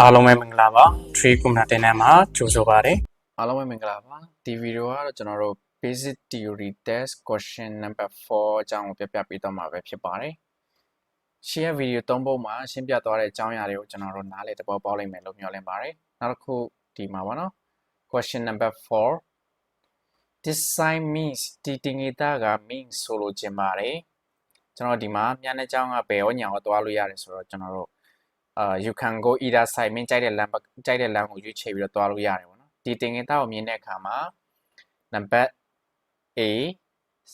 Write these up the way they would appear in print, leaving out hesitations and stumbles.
အားလုံးပဲမင်္ဂလာပါ Tree Community နဲ့မှာကြိုဆိုပါရစေ အားလုံးပဲမင်္ဂလာပါဒီဗီဒီယိုကတော့ကျွန်တော်တို့ basic theory test question number 4အကြောင်းကိုပြပေးတော့မှာပဲဖြစ်ပါတယ်ရှေ့ဗီဒီယို3ပုံမှာရှင်းပြသွားတဲ့အကြောင်းအရာတွေကိုကျွန်တော်တို့နားလည်သဘောပေါက်လိမ့်မယ်လို့မျှော်လင့်ပါတယ်နောက်တစ်ခုဒီမှာပါနော် question number 4 this sign means ဒီတင်ငေတာက means ဆိုလိုချင်ပါတယ်ကျွန်တော်ဒီမှာမျက်နှာကြောင်းကဘယ်ရောညာရောသွားလို့ရတယ်ဆိုတော့ကျွန်တော်တို့you can go either side မင်းကြိုက်တဲ့လမ်းကိုရွေးချယ်ပြီးတော့သွားလို့ရတယ်ပေါ့နော်ဒီတင်ငင်သားကိုမြင်တဲ့အခါမှာ number A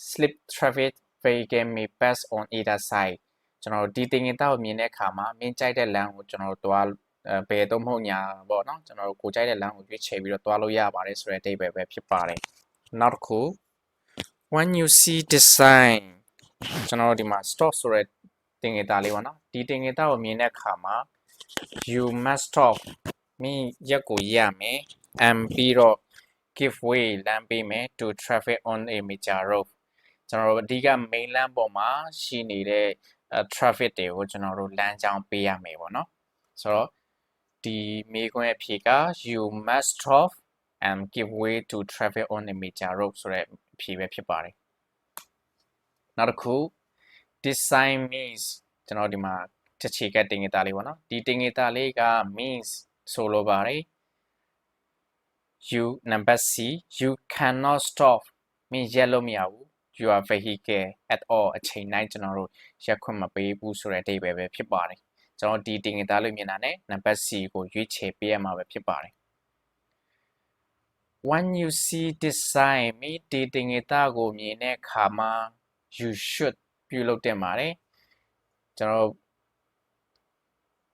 slip traffic vehicle may pass on either side ကျွန်တော်တို့ဒီတင်ငင်သားကိုမြင်တဲ့အခါမှာမင်းကြိုက်တဲ့လမ်းကိုကျွန်တော်တို့သွားဘယ်တော့မဟုတ်ညာပေါ့နော်ကျွန်တော်တို့ကိုကြိုက်တဲ့လမ်းကိုရွေးချယ်ပြီးတော့သွားလို့ရပါတယ်ဆိုတဲ့အဓိပ္ပာယ်ပဲဖြစ်ပါတယ်နောက်တစ်ခု when you see this sign ကျွန်တော်တို့ဒီမှာ stop ဆိုတဲ့တင်ငင်သားလေးပေါ့နော်ဒီတင်ငင်သားကိုမြင်တဲ့အခါမှာ you must stop မင်းရက်ကိုရမယ် and ပြီးတော့ give way လမ်းပေးမယ် to traffic on a major road ကျွန်တော်တို့အဓိက main လမ်းပေါ်မှာရှိနေတဲ့ traffic တွေကိုကျွန်တော်တို့လမ်းကြောင်းပေးရမယ်ပေါ့နော်ဆိုတော့ဒီမေးခွန်းရဲ့အဖြေက you must stop and give way to traffic on a major road ဆိုတဲ့အဖြေပဲဖြစ်ပါတယ်နောက်တစ်ခု this sign means ကျွန်တော်ဒီမှာတစ်ချေကတင်ငေတာလေးပေါ့နော်ဒီတင်ငေတာလေးက means ဆိုလိုပါတယ် you number C you cannot stop မင်းရက်လို့မရဘူး your vehicle at all အချိန်တိုင်းကျွန်တော်တို့ရက်ခွင့်မပေးဘူးဆိုတဲ့အဓိပ္ပာယ်ပဲဖြစ်ပါတယ်ကျွန်တော်ဒီတင်ငေတာလေးမြင်တာနဲ့ number C ကိုရွေးချယ်ပေးရမှာပဲဖြစ်ပါတယ် when you see this sign မင်းဒီတင်ငေတာကိုမြင်တဲ့အခါမှာ you should ပြုလုပ်တင်ပါတယ်ကျွန်တော်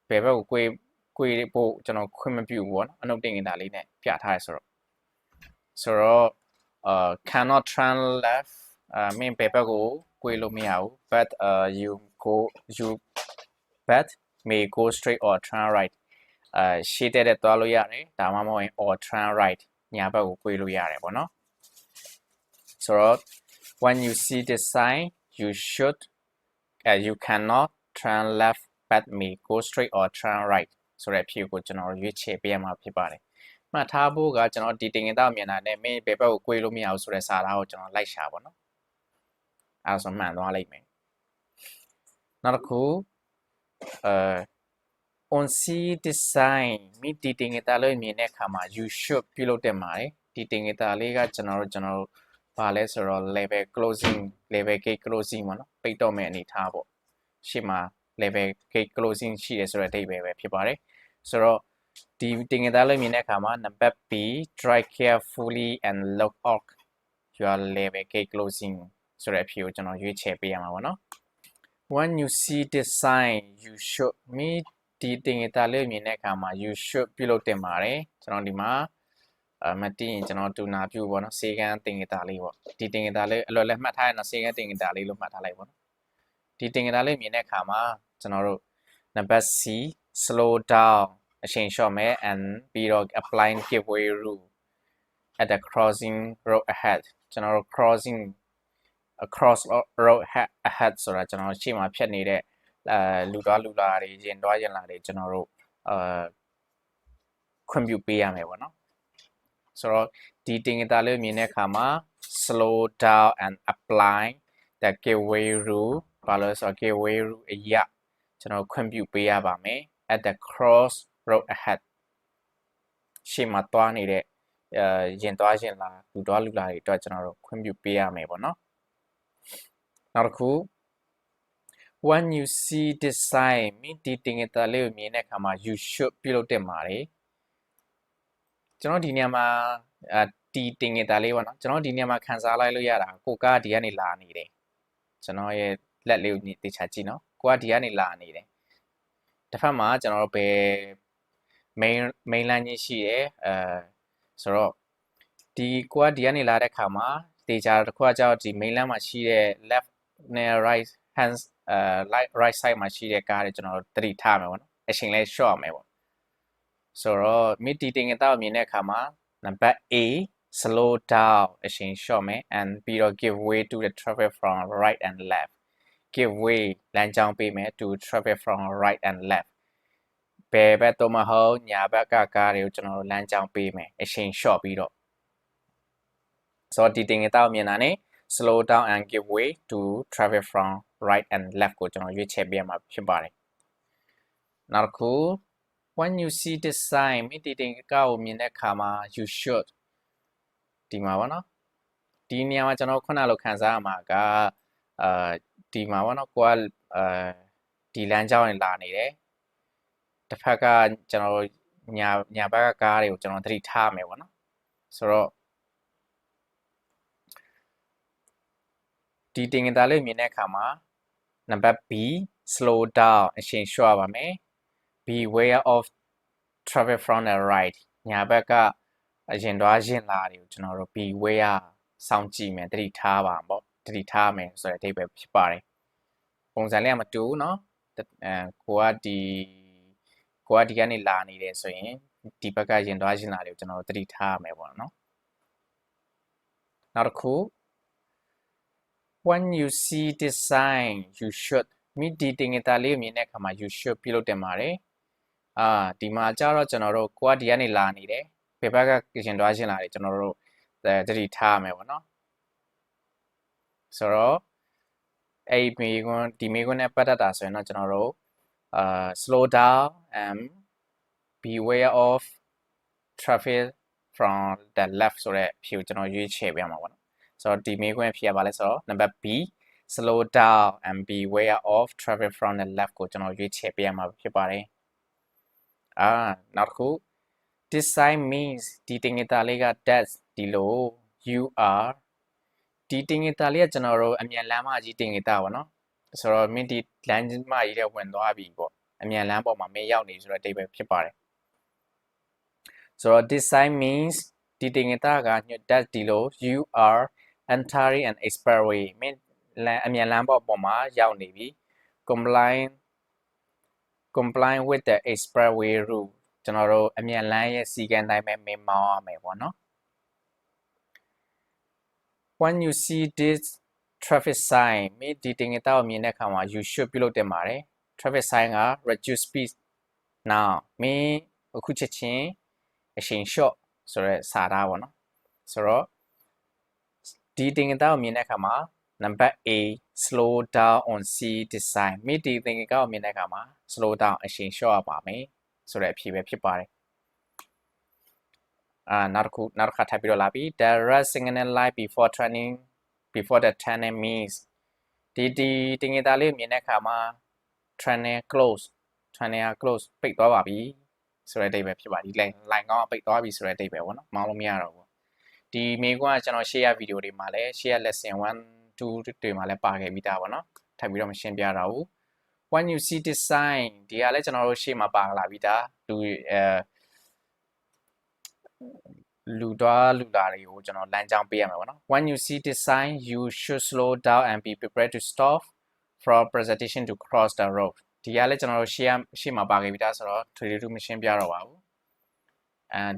ဘယ်ဘက်ကိုကိုယ်ဖို့ကျွန်တော်ခွင့်မပြုဘူးပေါ့နော်အနုတ်တင်ငင်တာလေးနဲ့ပြထားရဆိုတော့cannot turn left မင်းဘယ်ဘက်ကိုကိုယ်လို့မရဘူး but you may go straight or turn right ရှေ့တဲ့သွားလို့ရတယ်ဒါမှမဟုတ်ရင် or turn right ညာဘက်ကိုကိုယ်လို့ရတယ်ပေါ့နော်ဆိုတော့ when you see this sign you cannot turn left but may go straight or turn right ဆိုတဲ့အဖြေကိုကျွန်တော်ရွေးချယ်ပေးရမှာဖြစ်ပါတယ်။မှတ်ထားဖို့ကကျွန်တော်ဒီတင်ငင်သားမြင်တာနဲ့မင်းဘယ်ဘက်ကို꿰လို့မရဘူးဆိုတဲ့စာသားကိုကျွန်တော်လိုက်ရှာပါတော့။အဲဒါဆိုမှန်သွားလိမ့်မယ်။နောက်တစ်ခုon see this sign မိဒီတင်ငင်သားလေးမြင်တဲ့အခါမှာ you should ပြုလုပ်တင်ပါတယ်။ဒီတင်ငင်သားလေးကကျွန်တော်ဘာလဲဆိုတော့ level gate closing ပေါ့နော်ပိတ်တော့မယ့်အနေထားပေါ့။ရှေ့မှာlevel gate closing ရှိတယ်ဆိုတဲ့အဓိပ္ပာယ်ပဲဖြစ်ပါတယ်ဆိုတော့ဒီတင်ငင်သားလေးမြင်တဲ့အခါမှာ number B drive carefully and lock out your level gate closing ဆိုတဲ့အဖြေကိုကျွန်တော်ရွေးချယ်ပေးရမှာပေါ့နော် when you see this sign you should ဒီတင်ငင်သားလေးမြင်တဲ့အခါမှာ you should ပြုလုပ်တင်ပါတယ်ကျွန်တော်ဒီမှာမသိရင်ကျွန်တော်တူနာပြုပေါ့နော်စေကန်းတင်ငင်သားလေးပေါ့ဒီတင်ငင်သားလေးအလွယ်လဲမှတ်ထားရအောင်စေကန်းတင်ငင်သားလေးလို့မှတ်ထားလိုက်ပေါ့နော်ဒီတင်ငင်သားလေးမြင်တဲ့အခါမှာကျွန်တော်တို့ number C slow down အချိန်လျှော့မယ် and ပြီးတော့ apply giveaway rule at the crossing road ahead ကျွန်တော်တို့ across road ahead ဆိုတာကျွန်တော်ရှေ့မှာဖြတ်နေတဲ့လူသွားလူလာတွေရင်သွားရင်လာတွေကျွန်တော်တို့ခွင့်ပြုပေးရမယ်ပေါ့နော်ဆိုတော့ဒီတင်ငင်သားလေးမြင်တဲ့အခါမှာ slow down and apply the giveaway rule ဘာလို့ဆိုတော့ giveaway rule အရာကျွန်တော်ခွင့်ပြုပေးရပါမယ် at the cross road ahead ရှေ့မှာသွားနေတဲ့ရင်သွားရင်လာလူသွားလူလာတွေအတွက်ကျွန်တော်တို့ခွင့်ပြုပေးရမယ်ပေါ့နော်နောက်တစ်ခု when you see this sign ဒီတင်ငင်သားလေးကိုမြင်တဲ့အခါမှာ you should ပြုလုပ်တင်ပါတယ်ကျွန်တော်ဒီနေရာမှာဒီတင်ငင်သားလေးပေါ့နော်ကျွန်တော်ဒီနေရာမှာခန်းစားလိုက်လို့ရတာကိုကဒီကနေလာနေတယ်ကျွန်တော်ရဲ့လက်လေးကိုတေချာကြည့်နော်ကိုကဒီကနေလာနေတယ်တစ်ဖက်မှာကျွန်တော်တို့ဘယ် main line ကြီးရှိတယ်ဆိုတော့ဒီကိုကဒီကနေလာတဲ့ခါမှာတေချာတစ်ခုကကြောက်ဒီ main line မှာရှိတဲ့ left နဲ့ right hand right side မှာရှိတဲ့ကားတွေကျွန်တော်တို့သတိထားမယ်ပေါ့နော်အချိန်လဲ short မယ်ပေါ့ဆိုတော့ mid တင်ငင်သားကိုမြင်တဲ့အခါမှာ number A slow down အချိန် short မယ် and ပြီးတော့ give way to the traffic from right and left give way လမ်းကြောင်းပေးမယ် to traffic from right and left ဘယ်ဘက်တော့မဟုတ်ညာဘက်ကကားတွေကိုကျွန်တော်တို့လမ်းကြောင်းပေးမယ်အချိန် short ပြီးတော့ဆိုတော့ဒီတင်ငယ်တောက်မြင်တာနဲ့ slow down and give way to traffic from right and left ကိုကျွန်တော်ရွေးချယ်ပေးရမှာဖြစ်ပါတယ်နောက်တစ်ခု when you see this sign မိဒီတင်ကောက်ကိုမြင်တဲ့အခါမှာ you should ဒီမှာပါနော်ဒီနေရာမှာကျွန်တော်ခုနလိုခန်းစားရမှာကဒီမှာပါနော်ကိုကဒီလမ်းကြောင်းနဲ့လာနေတယ်တစ်ဖက်ကကျွန်တော်ညာဘက်ကကားတွေကိုကျွန်တော်သတိထားမယ်ပေါ့နော်ဆိုတော့ဒီတင်ငယ်သားလေးမြင်တဲ့အခါမှာနံပါတ် B slow down အချိန်လျှော့ပါမယ် beware of traffic from the right ညာဘက်ကအရင်သွားရင်လာတွေကိုကျွန်တော်တို့ beware စောင့်ကြည့်မယ်သတိထားပါပေါ့သတိထားမယ်ဆိုတဲ့အဓိပ္ပာယ်ဖြစ်ပါတယ်ပုံစံလေးကမတူဘူးเนาะကိုကဒီကနေလာနေတယ်ဆိုရင်ဒီဘက်ကရင်သွားရင်လာတွေကိုကျွန်တော်တို့သတိထားရမယ်ပေါ့နော်နောက်တစ်ခု when you see this sign you should မိဒီတင်ငယ်သားလေးမြင်တဲ့အခါမှာ you should ပြုလုပ်တင်ပါတယ်ဒီမှာကျတော့ကျွန်တော်တို့ကိုကဒီကနေလာနေတယ်ဘယ်ဘက်ကရင်သွားရင်လာတွေကျွန်တော်တို့သတိထားရမယ်ပေါ့နော်ဆိုတော့အဲ့ဒီမိကွန်းနဲ့ပတ်သက်တာဆိုရင်တော့ကျွန်တော်တို့slow down and beware of traffic from the left ဆိုတဲ့ဖြေကိုကျွန်တော်ရွေးချယ်ပေးရမှာပေါ့နော်ဆိုတော့ဒီမိကွန်းဖြေရပါလဲဆိုတော့ number B slow down and beware of traffic from the left ကိုကျွန်တော်ရွေးချယ်ပေးရမှာဖြစ်ပါတယ်နောက်တစ်ခု this sign means ဒီတင်ငယ်သားလေးက that ဒီလို you are ဒီတင်ငယ်သားလေးကကျွန်တော်တို့အမြန်လမ်းမကြီးတင်ငယ်သားပါနော်ဆိုတော့မင်းဒီလမ်းမကြီးတဲ့ဝင်သွားပြီပေါ့အမြန်လမ်းပေါ်မှာမင်းရောက်နေဆိုတော့အဓိပ္ပာယ်ဖြစ်ပါတယ်ဆိုတော့ this sign means ဒီတင်ငယ်သားက that ဒီလို you are entering an expressway မင်းအမြန်လမ်းပေါ်မှာရောက်နေပြီ complying with the expressway rule ကျွန်တော်တို့အမြန်လမ်းရဲ့စီကံတိုင်းပဲမင်းမောင်းရမယ်ပေါ့နော် when you see this traffic sign မိဒီတင်ငယ်တောက်မြင်တဲ့အခါမှာ you should ပြုလုပ်တင်ပါတယ် traffic sign က reduce speed now မင်းအခုချက်ချင်းအချိန် short ဆိုရဲစာသားပေါ့နော်ဆိုတော့ဒီတင်ငယ်တောက်မြင်တဲ့အခါမှာ number A slow down on see this sign မိဒီတင်ငယ်ကောက်မြင်တဲ့အခါမှာ slow down အချိန် short ပါမယ်ဆိုတဲ့အဖြေပဲဖြစ်ပါတယ်နောက်တစ်ခါထပ်ပြီးတော့လာပြီ the red signal light before the tunnel means ဒီတင်ငယ်သားလေးမြင်တဲ့အခါမှာ tunnel close ပိတ်သွားပါပြီဆိုတဲ့အဓိပ္ပာယ်ဖြစ်ပါဒီ line ကောင်းပိတ်သွားပြီဆိုတဲ့အဓိပ္ပာယ်ပေါ့နော်မောင်းလို့မရတော့ဘူးဒီမေကွန်းကကျွန်တော် share ဗီဒီယိုတွေမှာလည်း share lesson 1 2တွေမှာလည်းပါခဲ့ပြီးသားပေါ့နော်ထပ်ပြီးတော့မရှင်းပြတော့ဘူး when you see this sign ဒီကလည်းကျွန်တော်တို့ရှေ့မှာပါလာပြီးသားလူလာတွေကိုကျွန်တော်လမ်းကြောင်းပေးရမှာပေါ့နော် when you see this sign you should slow down and be prepared to stop for presentation to cross the road ဒီကလည်းကျွန်တော်တို့ရှေ့မှာပါခဲ့ပြီးသားဆိုတော့ထွေထွေမရှင်းပြတော့ပါဘူး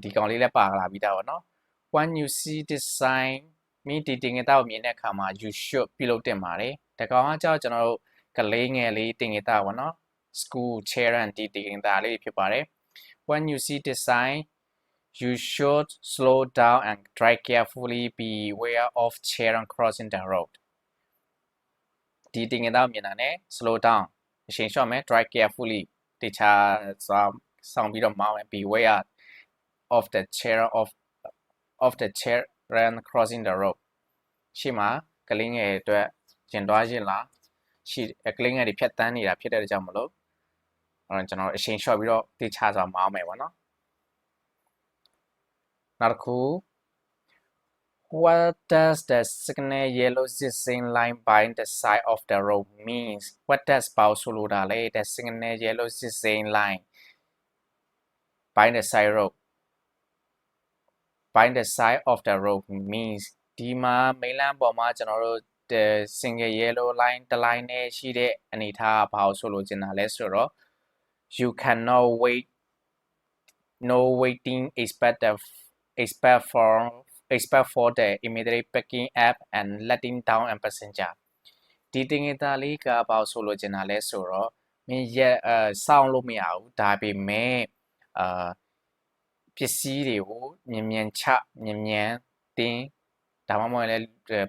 ဒီကောင်လေးလည်းပါလာပြီးသားပေါ့နော် when you see this sign မိဒီတင်ငယ်တောက်မြင်တဲ့အခါမှာ you should ပြုလုပ်တင်ပါတယ်ဒီကောင်ကကြောက်ကျွန်တော်တို့ကလေးငယ်လေးတင်ငယ်တောက်ပေါ့နော် school children ဒီတင်ငယ်သားလေးဖြစ်ပါတယ် when you see this sign you should slow down and drive carefully beware of children crossing the road ဒီတင်ငယ်တောက်မြင်တာနဲ့ slow down အချိန်လျှော့မယ် drive carefully တခြားဆောင်ပြီးတော့မောင်းမယ် beware of the children crossing the road ရှေ့မှာကလေးငယ်အတွက်ရင်သွားရင်လာကလေးငယ်တွေဖြတ်တန်းနေတာဖြစ်တဲ့ကြောင့်မလို့ကျွန်တော်အချိန်လျှော့ပြီးတော့တခြားစွာမောင်းမယ်ပေါ့နော်နောက်တစ်ခု what does the signal yellow zigzag line by the side of the road means what does ပေါဆိုလိုတာလဲ the signal yellow zigzag line by the side of the road means ဒီမှာမိလန်းပေါ်မှာကျွန်တော်တို့ the single yellow line တစ် line နဲ့ရှိတဲ့အနေထားဘာလို့ဆိုလိုချင်တာလဲဆိုတော့ you cannot wait no waiting expect for the immediate picking up and letting down a passenger ဒီတင်ငယ်သားလေးကဘာလို့ဆိုလိုချင်တာလဲဆိုတော့ မင်းရက်စောင့်လို့မရဘူးဒါပေမဲ့ပစ္စည်းတွေကိုမြန်ချမြန်တင်ဒါမှမဟုတ်လည်း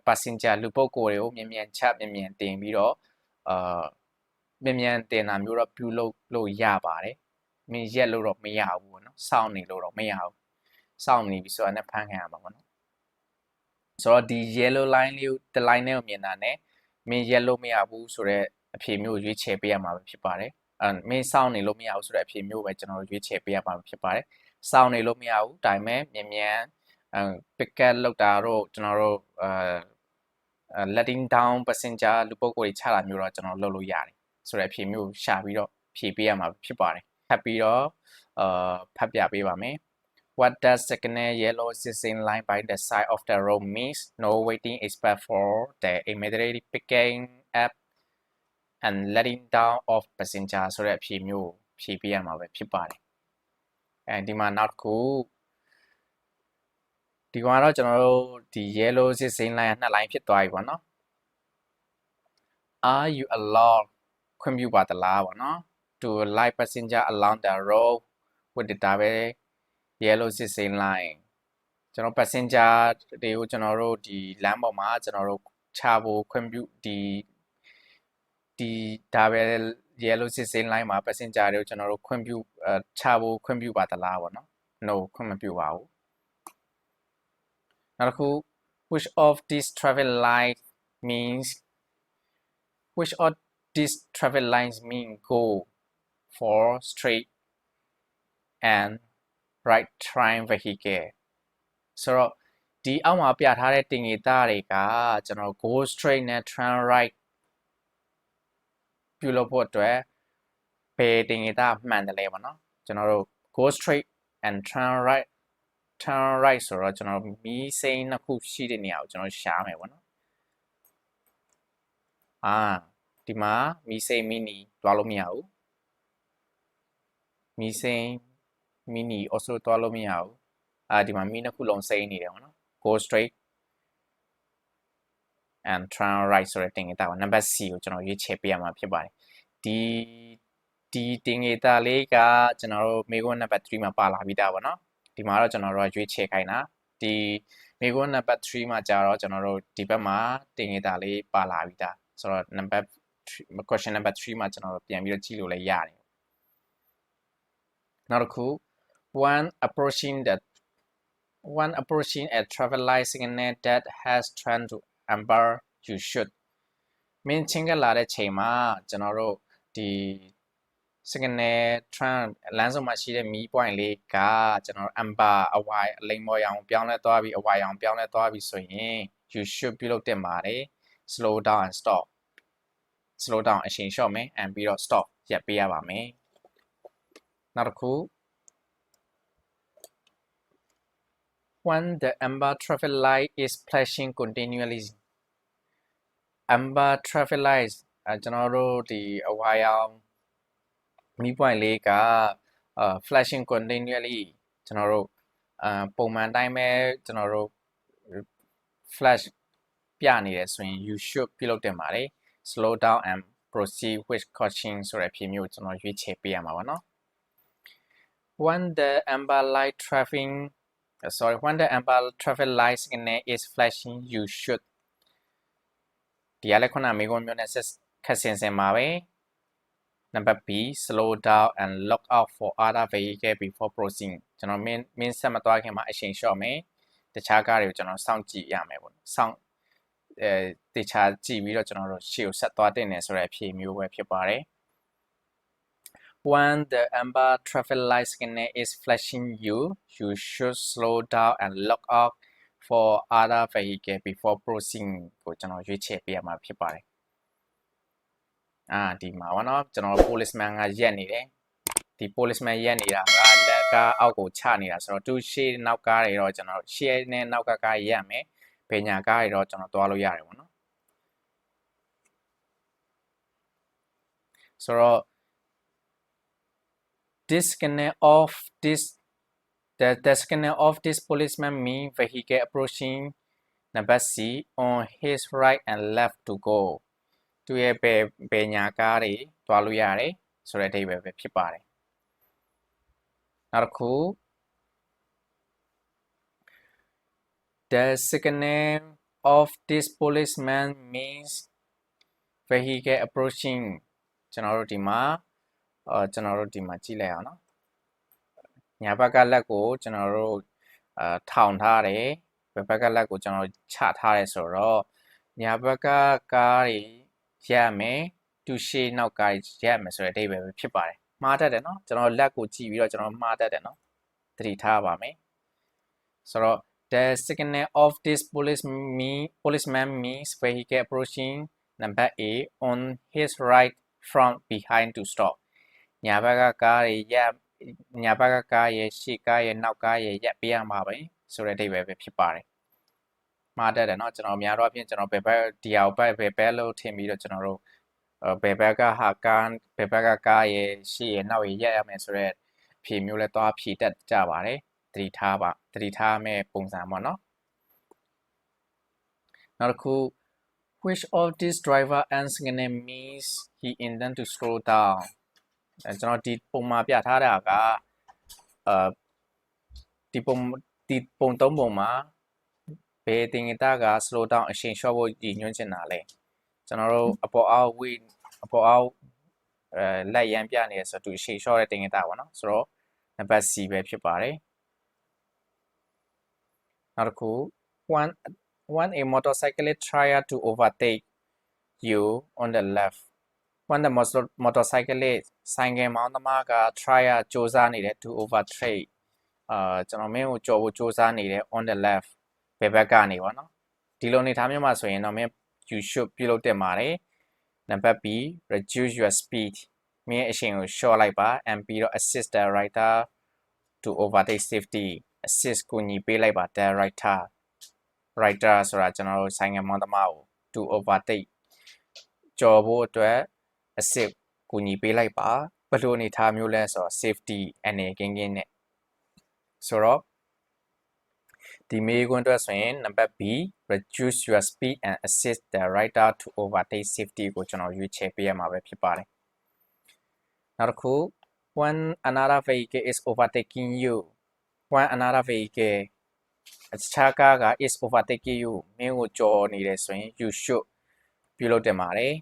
passenger လူပုဂ္ဂိုလ်တွေကိုမြန်ချမြန်တင်ပြီးတော့မြန်တင်တာမျိုးတော့ပြုလုပ်လို့ရပါတယ်မင်းရက်လို့တော့မရဘူးပေါ့နော်စောင့်နေလို့တော့မရဘူးစောင့်နေပြီဆိုတော့ဖမ်းခံရမှာပေါ့နော်ဆိုတော့ဒီ yellow line လေးကိုဒီ line နဲ့ကိုမြင်တာ ਨੇ မင်း yellow မရဘူးဆိုတော့အဖြေမျိုးရွေးချယ်ပေးရမှာဖြစ်ပါတယ်မင်းစောင့်နေလို့မရဘူးဆိုတဲ့အဖြေမျိုးပဲကျွန်တော်ရွေးချယ်ပေးရမှာဖြစ်ပါတယ်စောင့်နေလို့မရဘူးဒါပေမဲ့မြန် pick up လောက်တာတော့ကျွန်တော်တို့letting down passenger လူပုဂ္ဂိုလ်တွေချတာမျိုးတော့ကျွန်တော်လုပ်လို့ရတယ်ဆိုတဲ့အဖြေမျိုးရှာပြီးတော့ဖြေပေးရမှာဖြစ်ပါတယ်ထပ်ပြီးတော့ဖတ်ပြပေးပါမယ်What does signal yellow existing line by the side of the road means? No waiting except for the immediately picking up and letting down of passenger ဆိုတဲ့အဖြေမျိုးဖြေပေးရမှာပဲဖြစ်ပါတယ်ဒီမှာနောက်တစ်ခုဒီကောင်ကတော့ကျွန်တော်တို့ဒီ yellow existing line နှစ် line ဖြစ်သွားပြီပေါ့နော် Are you allowed ခွင့်ပြုပါသလားပေါ့နော် to light passenger along the road with the yellow existing line ကျွန်တော် passenger တွေကိုကျွန်တော်တို့ဒီလမ်းပေါ်မှာကျွန်တော်တို့ချဖို့ခွင့်ပြုဒီဒါပဲ yellow existing line မှာ passenger တွေကိုကျွန်တော်တို့ခွင့်ပြုချဖို့ခွင့်ပြုပါသလားပေါ့နော် no ခွင့်မပြုပါဘူးနောက်တစ်ခု which of these traffic lights means which of these traffic lines mean go for straight and right train vehicle ဆိုတော့ဒီအောက်မှာပြထားတဲ့တင်ငယ်သားတွေကကျွန်တော် go straight နဲ့ turn right ပြုလုပ်ဖို့အတွက်ဘယ်တင်ငယ်သားမှန်တယ်လဲပေါ့နော်ကျွန်တော်တို့ go straight and turn right ဆိုတော့ကျွန်တော်မီးစိမ်းနှစ်ခုရှိတဲ့နေရာကိုကျွန်တော်ရှားမယ်ပေါ့နော်ဒီမှာမီးစိမ်းမီနီတွားလို့မရဘူးမီးစိမ်းမီနီ also တွားလို့မရဘူးဒီမှာမီးနှစ်ခုလုံးစိမ်းနေတယ်ပေါ့နော် go straight and turn right ဆိုတဲ့တင်ငယ်သားကို number C ကိုကျွန်တော်ရွေးချယ်ပေးရမှာဖြစ်ပါတယ်ဒီတင်ငယ်သားလေးကကျွန်တော်တို့မေကွန်း number 3မှာပါလာပြီးသားပေါ့နော်ဒီမှာတော့ကျွန်တော်တို့ရွေးချယ်ခိုင်းတာဒီမေကွန်း number 3မှာကြာတော့ကျွန်တော်တို့ဒီဘက်မှာတင်ငယ်သားလေးပါလာပြီးသားဆိုတော့ question number 3မှာကျွန်တော်တို့ပြန်ပြီးတော့ကြည့်လို့လည်းရတယ်နောက်တစ်ခု one approaching a traffic light signal that has turned to amber you should မင်းချင်းကလာတဲ့ချိန်မှာကျွန်တော်တို့ဒီ signal turn လမ်းစုံမှာရှိတဲ့မီး point လေးကကျွန်တော် amber အဝိုင်အလိမ်မော်ရောင်ပြောင်းလဲသွားပြီးအဝိုင်ရောင်ပြောင်းလဲသွားပြီးဆိုရင် you should ပြုလုပ်တင်ပါတယ် slow down and stop slow down အချိန်လျှော့မယ် and ပြီးတော့ stop ရပ်ပေးရပါမယ်နောက်တစ်ခု when the amber traffic light is flashing continually amber traffic light ကျွန်တော်တို့ဒီအဝါရောင်မီးပွိုင်လေးကflashing continually ကျွန်တော်တို့ပုံမှန်တိုင်းပဲကျွန်တော်တို့ flash ပြနေတယ်ဆိုရင် you should ပြုလုပ်တင်ပါတယ် slow down and proceed with caution ဆိုတဲ့အဖြစ်မျိုးကျွန်တော်ရွေးချယ်ပေးရမှာပါနော် when the amber traffic light signal is flashing you should ဒီကလည်းခုနမေကွန်မျိုးနဲ့ခက်စင်စင်ပါပဲ number B slow down and look out for other vehicle before proceeding ကျွန်တော်မင်းဆက်မသွားခင်မှာအချိန်လျှော့မယ်တခြားကားတွေကိုကျွန်တော်စောင့်ကြည့်ရမယ်ပေါ့စောင့်တခြားကြည့်ပြီးတော့ကျွန်တော်တို့ရှေ့ကိုဆက်သွားတင်နေဆိုတဲ့အဖြေမျိုးပဲဖြစ်ပါတယ် when the amber traffic light signal is flashing you should slow down and look out for other vehicle before proceeding ကိုကျွန်တော်ရွေးချယ်ပေးရမှာဖြစ်ပါတယ်ဒီမှာပေါ့နော်ကျွန်တော် policeman ကရက်နေတယ်ဒီ policeman ရက်နေတာကလက်ကအောက်ကိုချနေတာဆိုတော့သူရှေ့နောက်ကားတွေတော့ကျွန်တော်ရှေ့နဲ့နောက်ကကားရက်မယ်ပညာကားတွေတော့ကျွန်တော်သွားလို့ရတယ်ပေါ့နော်ဆိုတော့ the signal of this policeman mean vehicle approaching number C on his right and left to go သူရဲ့ဘယ်ညာကားတွေသွားလို့ရတယ် ဆိုတဲ့အဓိပ္ပာယ်ပဲဖြစ်ပါတယ်နောက်တစ်ခု The signaling of this policeman means vehicle approaching ကျွန်တော်တို့ဒီမှာကြည့်လိုက်အောင်နော်ညာဘက်ကလက်ကိုကျွန်တော်တို့ထောင်ထားတယ်ဘက်ဘက်ကလက်ကိုကျွန်တော်ချထားတယ်ဆိုတော့ညာဘက်ကကားတွေရက်မယ်တူရှေ့နောက်ကားတွေရက်မယ်ဆိုတဲ့အဓိပ္ပာယ်ပဲဖြစ်ပါတယ်မှားတတ်တယ်နော်ကျွန်တော်လက်ကိုကြည့်ပြီးတော့ကျွန်တော်မှားတတ်တယ်နော်သတိထားပါမယ်ဆိုတော့ the signal of this policeman means vehicle approaching number A on his right from behind to stop ညာဘက်ကကားတွေရက်ညာဘက်ကကားရဲ့ရှေ့ကားရဲ့နောက်ကားရဲ့ရက်ပေးရမှာပဲဆိုတဲ့အဓိပ္ပာယ်ပဲဖြစ်ပါတယ်မှားတတ်တယ်เนาะကျွန်တော်များတော့အပြင်ကျွန်တော်ဘယ်ဘက်ဒီအောင်ဘက်ဘယ်လို့ထင်ပြီးတော့ကျွန်တော်တို့ဘယ်ဘက်ကဟာကားဘယ်ဘက်ကကားရဲ့ရှေ့ရဲ့နောက်ရဲ့ရက်ရမယ်ဆိုတော့ဖြေမျိုးလဲသွားဖြေတတ်ကြပါတယ်သတိထားမဲ့ပုံစံပေါ့เนาะနောက်တစ်ခု which of this driver and signal means he intend to slow down ကျွန်တော်ဒီပုံမှာပြထားတာကဒီပုံသုံးပုံမှာဘယ်တင်ငတာက slow down အချိန်လျှော့ဖို့ညွှန်းချင်တာလဲကျွန်တော်တို့အပေါ်အောက်လက်ရန်ပြနေရဆိုတော့သူအချိန်လျှော့တဲ့တင်ငတာပေါ့နော်ဆိုတော့နံပါတ် C ပဲဖြစ်ပါတယ်နောက်တစ်ခု when a motorcyclist tries to overtake you on the left when the motorcyclist ဆိုင်ကယ်မောင်းသမားက try ကြိုးစားနေတယ် to overtake ကျွန်တော်မင်းကိုကြော်ဖို့ကြိုးစားနေတယ် on the left ဘယ်ဘက်ကနေပေါ့နော်ဒီလိုအနေထားမျိုးမှာဆိုရင်တော့မင်း you should ပြုလုပ်တင်ပါတယ်နံပါတ် B reduce your speed မင်းအချိန်ကို short လိုက်ပါ and ပြီးတော့ assist the rider to overtake safety assist ကိုညီပေးလိုက်ပါ the rider ဆိုတာကျွန်တော်တို့ဆိုင်ကယ်မောင်းသမားကို to overtake ကြော်ဖို့အတွက် assist ကိုညီပေးလိုက်ပါဘယ်လိုအနေထားမျိုးလဲဆိုတော့ safety အနေကင်းနဲ့ဆိုတော့ဒီမေးခွန်းအတွက်ဆိုရင်နံပါတ် B reduce your speed and assist the rider to overtake safety ကိုကျွန်တော်ရွေးချယ်ပေးရမှာပဲဖြစ်ပါတယ်နောက်တစ်ခု when another vehicle is overtaking you when another vehicle အခြားကားက is overtaking you မင်းကိုကြော်နေတယ်ဆိုရင် you should ပြုလုပ်တင်ပါတယ်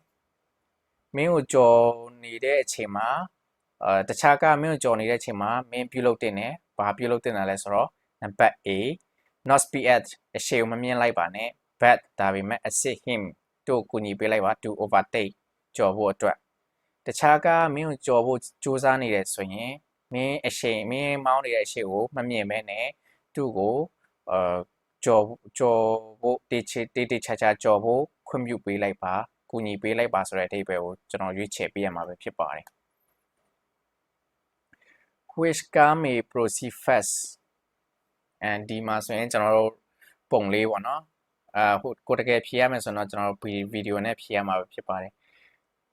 မင်းကိုကြော်နေတဲ့အချိန်မှာတခြားကမင်းကိုကြော်နေတဲ့အချိန်မှာမင်းပြုလုပ်တင်တယ်ဘာပြုလုပ်တင်တာလဲဆိုတော့နံပါတ် A not speed at အရှိန်မမြင့်လိုက်ပါနဲ့ but ဒါပေမဲ့ assist him တို့ကိုညီပေးလိုက်ပါ to overtake ကြော်ဖို့အတွက်တခြားကမင်းကိုကြော်ဖို့ကြိုးစားနေတယ်ဆိုရင်မင်းမောင်းနေတဲ့အရှိန်ကိုမမြင့်မဲနဲ့သူ့ကိုကြော်ဖို့တေးချာကြော်ဖို့ခွင့်ပြုပေးလိုက်ပါကူညီပေးလိုက်ပါဆိုတဲ့အဓိပ္ပာယ်ကိုကျွန်တော်ရွေးချယ်ပေးရမှာပဲဖြစ်ပါတယ် which car may proceed first and ဒီမှာဆိုရင်ကျွန်တော်တို့ပုံလေးပေါ့နော်ကိုတကယ်ဖြေရမယ်ဆိုတော့ကျွန်တော်တို့ဗီဒီယိုနဲ့ဖြေရမှာပဲဖြစ်ပါတယ်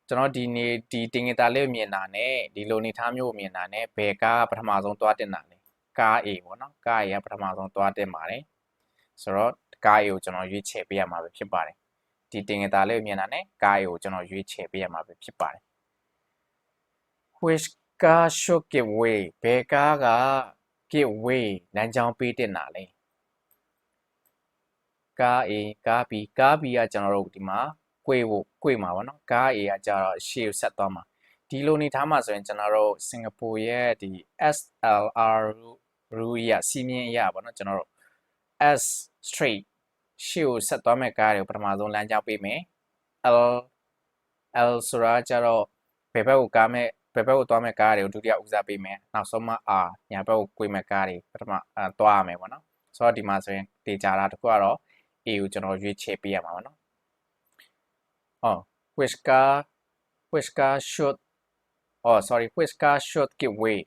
ကျွန်တော်ဒီတင်ငတာလေးမြင်တာနဲ့ဒီလိုနေထားမျိုးမြင်တာနဲ့ဘယ်ကားပထမဆုံးသွားတင်တာလဲကား A ပေါ့နော်ကား A ကပထမဆုံးသွားတင်ပါတယ်ဆိုတော့ကား A ကိုကျွန်တော်ရွေးချယ်ပေးရမှာပဲဖြစ်ပါတယ်ဒီတင်ငတာလေးမြင်တာနဲ့ကား A ကိုကျွန်တော်ရွေးချယ်ပေးရမှာပဲဖြစ်ပါတယ် which car should give way ဘယ်ကားက give way လမ်းကြောင်းပေးတင်တာလဲကား A ကား B ကား B ကကျွန်တော်တို့ဒီမှာကွေမှာပေါ့နော်ကား A ကကြတော့ရှေ့ကိုဆက်သွားမှာဒီလိုနေထားမှာဆိုရင်ကျွန်တော်တို့စင်ကာပူရဲ့ဒီ SLR rule ရစီမင်းအရာပေါ့နော်ကျွန်တော်တို့ S straight ရှေ့ကိုဆက်သွားမဲ့ကားတွေကိုပထမဆုံးလမ်းကြောင်းပေးမယ် L ဆိုတာကြတော့ဘယ်ဘက်ကိုသွားမဲ့ကားတွေကိုဒုတိယဦးစားပေးမယ်နောက်ဆုံးမှ R ညာဘက်ကိုကွေးမဲ့ကားတွေပထမသွားရမယ်ပေါ့နော်ဆိုတော့ဒီမှာဆိုရင်တေချာတာတစ်ခုကတော့ A ကိုကျွန်တော်ရွေးချယ်ပေးရမှာပေါ့နော်which car should give way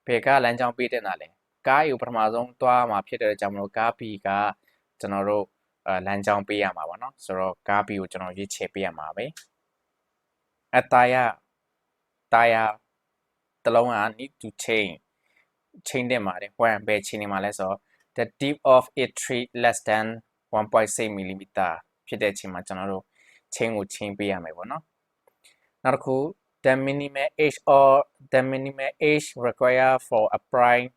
ဘယ်ကလမ်းကြောင်းပေးတင်တာလဲကား A ကိုပထမဆုံးသွားမှာဖြစ်တဲ့ကြောင့်မလို့ကား B ကကျွန်တော်တို့လမ်းကြောင်းပေးရမှာပေါ့နော်ဆိုတော့ကား B ကိုကျွန်တော်ရွေးချယ်ပေးရမှာပဲတာယာတလုံးက need to change တင်ပါတယ်ဘယ် change နေမှာလဲဆိုတော့ the depth of it treat less than 1.6 mm ဖြစ်တဲ့အချိန်မှာကျွန်တော်တို့ change ကို change ပေးရမယ်ပေါ့နော်နောက်တစ်ခု the minimum age or the minimum age required for applying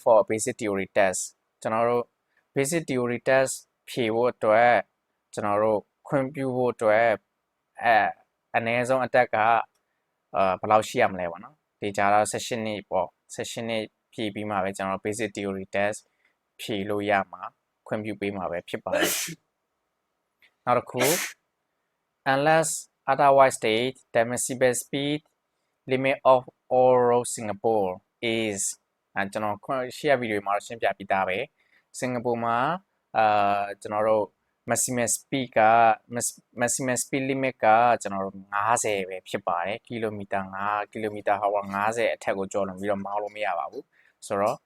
for basic theory test ကျွန်တော်တို့ basic theory test ဖြေဖို့အတွက်ကျွန်တော်တို့ခွင့်ပြုဖို့အတွက်အနည်းဆုံးအတက်ကဘယ်လောက်ရှိရမလဲပေါ့နော်ဒီကြတော့16နှစ်ပေါ့16နှစ်ဖြည့်ပြီးမှပဲကျွန်တော် basic theory test ဖြေလို့ရမှာခွင့်ပြုပေးမှာပဲဖြစ်ပါတယ်နောက်တစ်ခု unless otherwise state the maximum speed limit of all roads Singapore is ကျွန်တော်ရှေ့ဗီဒီယိုမှာရှင်းပြပြီးသားပဲစင်ကာပူမှာကျွန်တော်တို့ maximum speed က maximum speed limit ကကျွန်တော်တို့50ပဲဖြစ်ပါတယ်ကီလိုမီတာ50အထက်ကိုကျော်လွန်ပြီးတော့မောင်းလို့မရပါဘူးဆိုတော့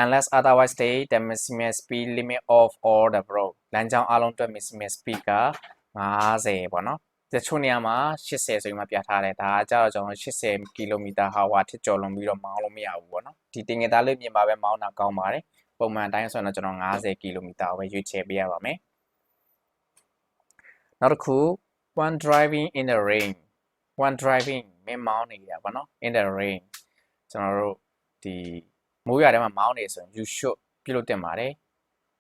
unless otherwise state the maximum speed limit of all the road လမ်းကြောင်းအလုံးအတွက် maximum speed က50ပေါ့နော်တချို့နေရာမှာ80ဆိုပြီးမှပြထားတယ်ဒါကကြတော့ကျွန်တော်80ကီလိုမီတာ/ထက်ကျော်လွန်ပြီးတော့မောင်းလို့မရဘူးပေါ့နော်ဒီတင်ငယ်သားလေးမြင်ပါပဲမောင်းတာကောင်းပါတယ်ပုံမှန်အတိုင်းဆိုရင်တော့ကျွန်တော်50ကီလိုမီတာပဲရွေးချယ်ပေးရပါမယ်နောက်တစ်ခု one driving in the rain one driving မင်းမောင်းနေတာပေါ့နော် in the rain ကျွန်တော်တို့ဒီမိုးရွာထဲမှာမောင်းနေဆိုရင် you should ပြုလုပ်တင်ပါတယ်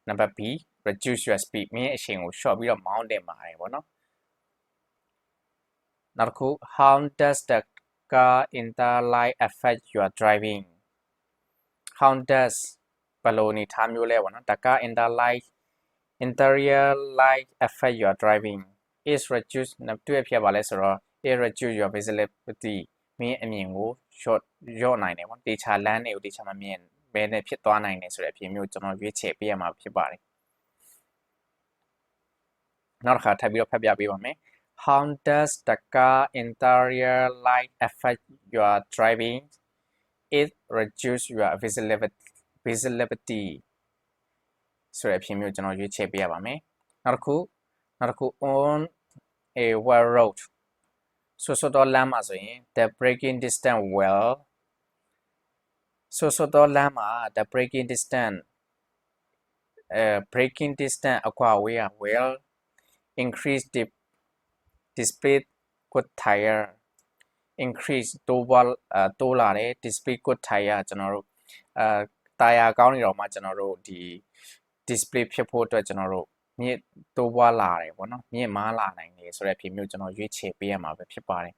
number B reduce your speed မင်းအချိန်ကို short ပြီးတော့မောင်းတင်ပါတယ်ပေါ့နော်နောက်တစ်ခု how does the car interlight affect your driving how does ဘယ်လိုအနေထားမျိုးလဲပေါ့နော် the car interior light affect your driving is reduce တွေ့ဖြစ်ပါလဲဆိုတော့ it reduce your visibility မင်းအမြင်ကို short ရော့နိုင်တယ်ပေါ့တေချာလမ်းတွေကိုတေချာမမြင်ဘဲနဲ့ဖြစ်သွားနိုင်တယ်ဆိုတဲ့အဖြစ်မျိုးကျွန်တော်ရွေးချယ်ပေးရမှာဖြစ်ပါတယ်နောက်တစ်ခါထပ်ပြီးတော့ဖတ်ပြပေးပါမယ်How does the car interior light affect your driving? It reduces your visibility. ဆိုတဲ့အဖြစ်မျိုးကျွန်တော်ရွေးချယ်ပေးရပါမယ်နောက်တစ်ခု on a wide road ဆိုတော့လမ်းမှာဆိုရင် the braking distance will ဆိုတော့လမ်းမှာ the braking distanceအကွာအဝေးက will increase the display good tire increase တိုးလာတယ် display good tire ကျွန်တော်တို့တာယာကောင်းနေတော့မှကျွန်တော်တို့ဒီ display ဖြစ်ဖို့အတွက်ကျွန်တော်တို့မြင့်တိုးပွားလာတယ်ပေါ့နော်မြင့်မားလာနိုင်တယ်ဆိုတဲ့အဖြစ်မျိုးကျွန်တော်ရွေးချယ်ပေးရမှာပဲဖြစ်ပါတယ်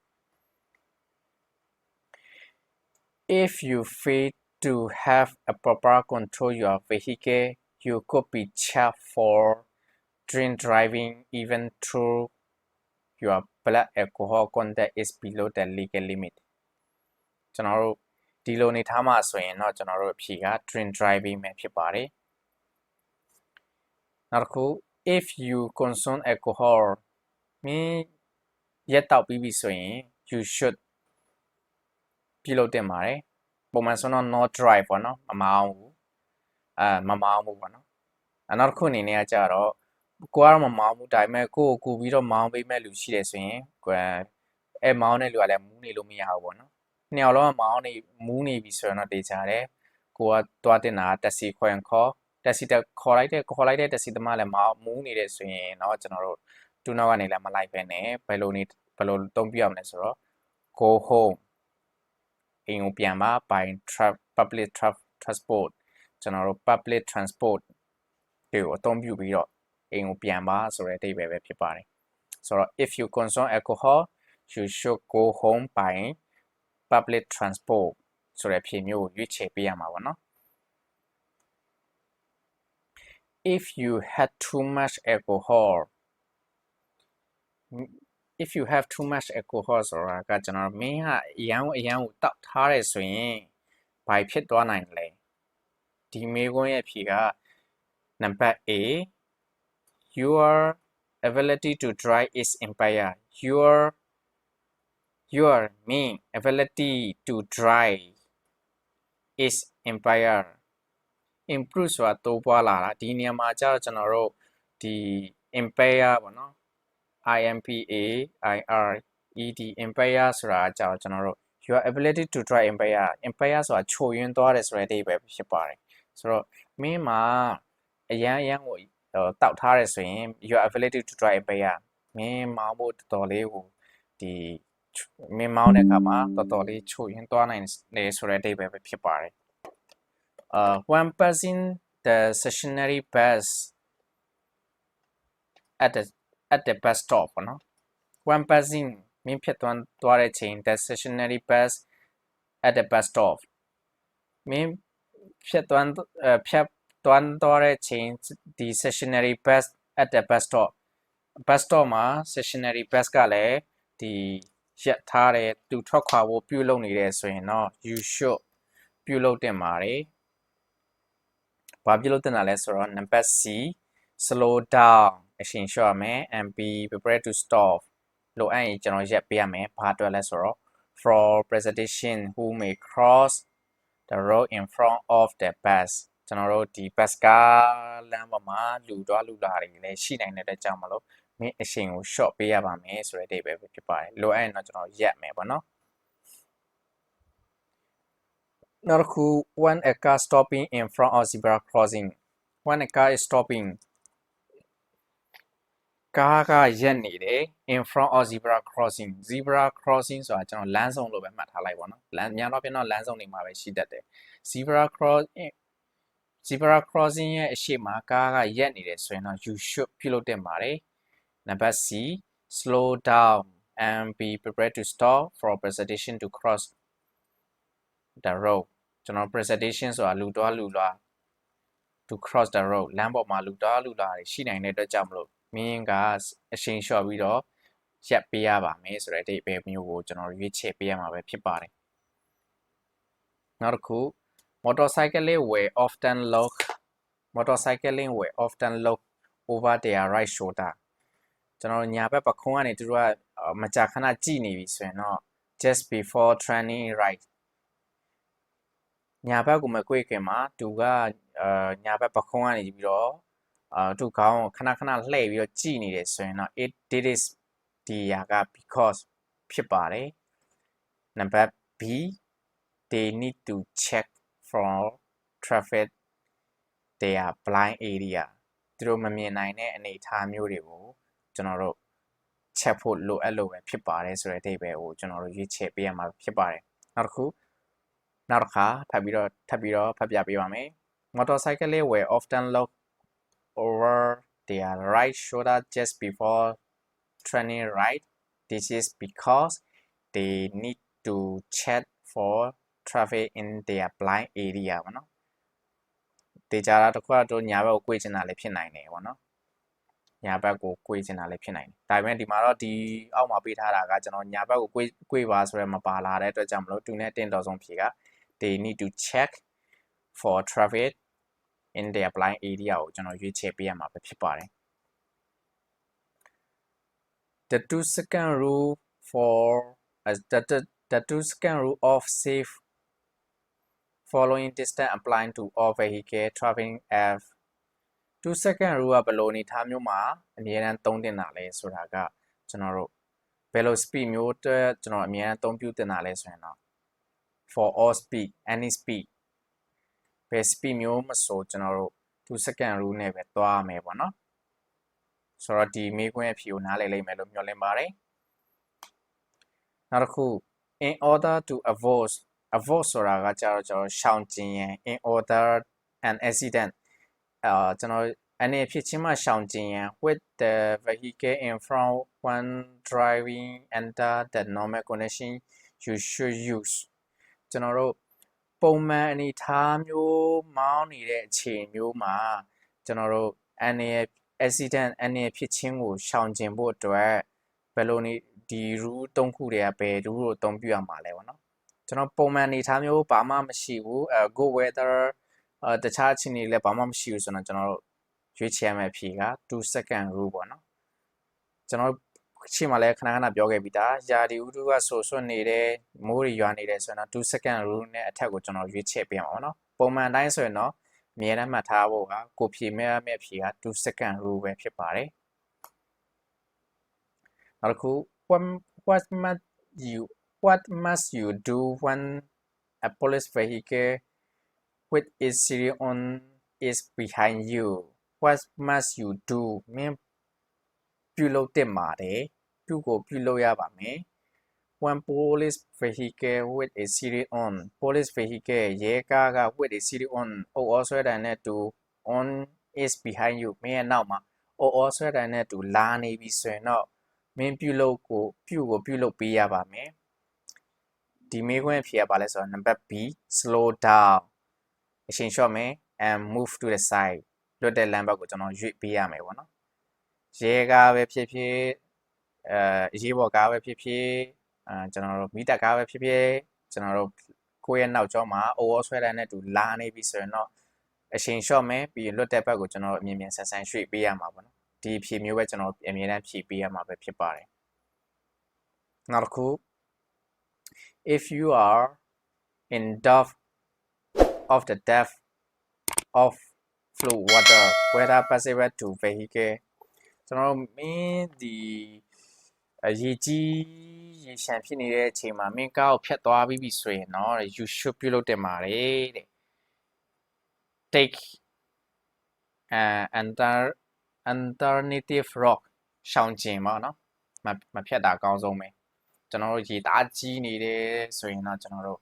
if you fail to have a proper control your vehicle you could be charged for drink driving even through your blood alcohol content is below the legal limit ကျွန်တော်တို့ဒီလိုနေထားမှဆိုရင်တော့ကျွန်တော်တို့အဖြေက drink driving ပဲဖြစ်ပါတယ်နောက်တစ်ခု if you consume alcohol မင်းရက်တောက်ပြီးပြီဆိုရင် you should ပြုလုပ်တင်ပါတယ်ပုံမှန်ဆိုတော့ not drive ပေါ့နော်မမောင်းဘူးမမောင်းဘူးပေါ့နော်နောက်တစ်ခုအနေနဲ့ကကြတော့ကိုကတော့မမောင်းဘူးဒါပေမဲ့ကိုကူပြီးတော့မောင်းပေးမဲ့လူရှိတယ်ဆိုရင်မောင်းတဲ့လူကလည်းမူးနေလို့မရဘူးပေါ့နော်နှစ်ယောက်လုံးကမောင်းနေမူးနေပြီဆိုရင်တော့တေချာတယ်ကိုကတွားတင်တာတက်စီခေါ်တက်စီခေါ်လိုက်တဲ့တက်စီသမားလည်းမူးနေတဲ့ဆိုရင်တော့ကျွန်တော်တို့တူနောက်ကနေလည်းမလိုက်ပဲနဲ့ဘယ်လိုတုံးပြရမလဲဆိုတော့ go home အိမ်ကိုပြန်ပါ by public transport ကျွန်တော်တို့ public transport တွေကိုအသုံးပြုပြီးတော့အိမ်ကိုပြန်ပါဆိုတဲ့အဓိပ္ပာယ်ပဲဖြစ်ပါတယ်ဆိုတော့ if you consume alcohol you should go home by public transport ဆိုတဲ့ဖြေမျိုးကိုရွေးချယ်ပေးရမှာပေါ့နော် if you had too much alcohol ဆိုတာကကျွန်တော်မင်းကအရန်ကိုတောက်ထားတယ်ဆိုရင်ဘာဖြစ်သွားနိုင်လဲဒီမေးခွန်းရဲ့ဖြေက number A your ability to drive is impaired your main ability to drive is impaired improve ဆိုတာတိုးပွားလာတာဒီနေရာမှာကျတော့ကျွန်တော်တို့ဒီ impaired ပေါ့နော် impaired ဆိုတာကျတော့ကျွန်တော်တို့ your ability to drive impaired ဆိုတာချို့ယွင်းသွားတယ်ဆိုတဲ့အဓိပ္ပာယ်ဖြစ်ပါတယ်ဆိုတော့မင်းမှာအရန်ကိုတောက်ထားတယ်ဆိုရင် your ability to drive impaired မင်းမောင်းဖို့တော်တော်လေးကိုဒီ မင်းမောင်းတဲ့အခါမှာတော်တော်လေးချို့ရင်သွားနိုင်တယ်ဆိုတဲ့အဓိပ္ပာယ်ပဲဖြစ်ပါတယ်when passing the stationary bus at the bus stop ပေါ့နော် when passing မင်းဖြစ်သွားတဲ့ချိန် the stationary bus at the bus stop မင်းဖြတ်သွားတဲ့ချိန်ဒီ stationary bus at the bus stop မှာ stationary bus ကလည်းဒီရက်ထားတယ်သူထွက်ခွာဖို့ပြုလုပ်နေတယ်ဆိုရင်တော့ you should ပြုလုပ်တင်ပါတယ်ဘာပြုလုပ်တင်တာလဲဆိုတော့ number C slow down အချိန်လျှော့ရမယ် and be prepared to stop လိုအပ်ရင်ကျွန်တော်ရက်ပေးရမယ်ဘာအတွက်လဲဆိုတော့ for presentation who may cross the road in front of the bus ကျွန်တော်တို့ဒီ bus ကားလမ်းပေါ်မှာလူသွားလူလာတွေလည်းရှိနိုင်တဲ့အတွက်ကြောင့်မလို့မင်းအချိန်ကို short ပေးရပါမယ်ဆိုတဲ့အဓိပ္ပာယ်ပဲဖြစ်ပါတယ်လိုအပ်ရင်တော့ကျွန်တော်ရက်မယ်ပေါ့နော်နောက်တစ်ခု when a car stopping in front of zebra crossing when a car is stopping ကားကရက်နေတယ် in front of zebra crossing ဆိုတာကျွန်တော်လမ်းဆုံးလို့ပဲမှတ်ထားလိုက်ပါတော့များတော့ပြန်တော့လမ်းဆုံးနေမှာပဲရှိတတ်တယ် zebra crossing ရဲ့အရှိမကားကရက်နေတယ်ဆိုရင်တော့ you should ပြုလုပ်တင်ပါတယ် number C slow down and be prepared to stop for presentation to cross the road ကျွန်တော် presentation ဆိုတာလူသွားလူလာ to cross the road လမ်းပေါ်မှာလူသွားလူလာတွေရှိနိုင်တဲ့အတွက်ကြောင့်မလို့မင်းကအချိန်လျှော့ပြီးတော့ရက်ပေးရပါမယ်ဆိုတဲ့အဓိပ္ပာယ်မျိုးကိုကျွန်တော်ရွေးချယ်ပေးရမှာပဲဖြစ်ပါတယ်နောက်တစ်ခု motorcycling will often look over their right shoulder ကျွန်တော်ညာဘက်ပခုံးကနေသူတို့ကမကြာခဏကြည့်နေပြီဆိုရင်တော့ just before turning right ညာဘက်ကိုမကွေ့ခင်မှာသူကညာဘက်ပခုံးကနေပြီးတော့သူခေါင်းကိုခဏခဏလှည့်ပြီးတော့ကြည့်နေတယ်ဆိုရင်တော့ it is ဒီရာက because ဖြစ်ပါတယ် number B they need to check for traffic their blind area သူတို့မမြင်နိုင်တဲ့အနေအထားမျိုးတွေကိုကျွန်တော်တို့ check ဖို့လိုအပ်လို့ပဲဖြစ်ပါတယ်ဆိုတဲ့အဓိပ္ပာယ်ကိုကျွန်တော်တို့ရွေးချယ်ပေးရမှာဖြစ်ပါတယ်နောက်တစ်ခါထပ်ပြီးတော့ဖတ်ပြပေးပါမယ် motorcyclists will often look over their right shoulder just before turning right this is because they need to check for traffic in their blind area ပေါ့နော်တေချာတာတစ်ခုကတော့ညာဘက်ကို꿰ချင်တာလည်းဖြစ်နိုင်တယ်ပေါ့နော်ညာဘက်ကို꿰ချင်တာလည်းဖြစ်နိုင်တယ်ဒါပေမဲ့ဒီမှာတော့ဒီအောက်မှာပေးထားတာကကျွန်တော်ညာဘက်ကို꿰ပါဆိုရဲမပါလာတဲ့အတွက်ကြောင့်မလို့တူနဲ့တင်တော်ဆုံးဖြေက they need to check for traffic in their blind area ကိုကျွန်တော်ရွေးချယ်ပေးရမှာပဲဖြစ်ပါတယ် the 2-second rule for the 2-second rule of safe following distance applying to all vehicle traveling F 2-second rule ကဘယ်လိုအနေထားမျိုးမှာအမြဲတမ်းသုံးတင်တာလဲဆိုတာကကျွန်တော်တို့ဘယ်လို speed မျိုးအတွက်ကျွန်တော်အမြဲတမ်းသုံးပြုတင်တာလဲဆိုရင်တော့ for all speed any speed ဘယ် speed မျိုးမဆိုကျွန်တော်တို့ 2-second rule နဲ့ပဲသွားမယ်ပေါ့နော်ဆိုတော့ဒီမေးခွန်းရဲ့ဖြေကိုနားလည်လိမ့်မယ်လို့မျှော်လင့်ပါတယ်နောက်တစ်ခု in order to avoid ဆိုတာကကြတော့ကျွန်တော်ရှောင်ကျဉ်ရန် in order an accident ကျွန်တော်အနေဖြစ်ချင်းမှရှောင်ကျဉ်ရန် with the vehicle in front when driving under the normal condition you should use ကျွန်တော်တို့ပုံမှန်အနေထားမျိုးမောင်းနေတဲ့အချိန်မျိုးမှာကျွန်တော်တို့accident အနေဖြစ်ချင်းကိုရှောင်ကျဉ်ဖို့အတွက်ဘယ်လိုနေဒီ rule 3ခုတွေကဘယ် rule ကိုအသုံးပြုရမှာလဲပေါ့နော်ကျွန်တော်ပုံမှန်အနေထားမျိုးဘာမှမရှိဘူး good weather တခြားအခြေအနေလည်းဘာမှမရှိဘူးဆိုတော့ကျွန်တော်တို့ရွေးချယ်ရမယ့်အဖြေက 2-second rule ပေါ့နော်ကျွန်တော်ရှေ့မှာလည်းခဏခဏပြောခဲ့ပြီးသားယာဒီဥတုကဆိုဆွနေတယ်မိုးတွေရွာနေတယ်ဆိုတော့ 2-second rule နဲ့အထက်ကိုကျွန်တော်ရွေးချယ်ပေးမှာပေါ့နော်ပုံမှန်တိုင်းဆိုရင်တော့အမြဲတမ်းမှတ်ထားဖို့ကကိုဖြေမဲ့အဖြေက 2-second rule ပဲဖြစ်ပါတယ်နောက်တစ်ခု what must you do when a police vehicle with its serial on is behind you what must you do မင်းပြုလုပ်တင်ပါတယ်ပြုကိုပြုလုပ်ရပါမယ် one police vehicle with a series on police vehicle ရဲကားက with a series on အော်ဆွဲတန်နဲ့တူ on is behind you မင်းရဲ့နောက်မှာအော်ဆွဲတန်နဲ့တူလာနေပြီဆိုရင်တော့မင်းပြုလုပ်ပေးရပါမယ်ဒီမေးခွန်းဖြေရပါလဲဆိုတော့ number B slow down အချိန်လျှော့မယ် and move to the side လွတ်တဲ့လမ်းဘက်ကိုကျွန်တော်ရွေ့ပေးရမယ်ပေါ့နော်ရဲကားပဲဖြစ်ဖြစ်ရေးပေါ်ကားပဲဖြစ်ဖြစ်ကျွန်တော်တို့မီးတက်ကားပဲဖြစ်ဖြစ်ကျွန်တော်တို့ကိုယ့်ရဲ့နောက်ကျောမှာအော်ဆွဲတန်းနဲ့တူလာနေပြီဆိုရင်တော့အချိန်လျှော့မယ်ပြီးရင်လွတ်တဲ့ဘက်ကိုကျွန်တော်တို့အမြင်မြန်ဆန်ဆန်ရွှေ့ပေးရမှာပေါ့နော်ဒီဖြေမျိုးပဲကျွန်တော်အမြင်တမ်းဖြေပေးရမှာပဲဖြစ်ပါတယ်နောက်တစ်ခု if you are in doubt of the depth of flow water whether possible to vehicle ကျွန်တော်မင်းဒီရေကြီးရေရှမ်းဖြစ်နေတဲ့အချိန်မှာမင်းကားကိုဖြတ်သွားပြီးပြီဆိုရင်တော့ you should ပြုလုပ်တင်ပါတယ်တဲ့ take alternative rock ရှောင်ကျင်ပါနော်မဖြတ်တာအကောင်းဆုံးပဲကျွန်တော်တို့ရေတအားကြီးနေတယ်ဆိုရင်တော့ကျွန်တော်တို့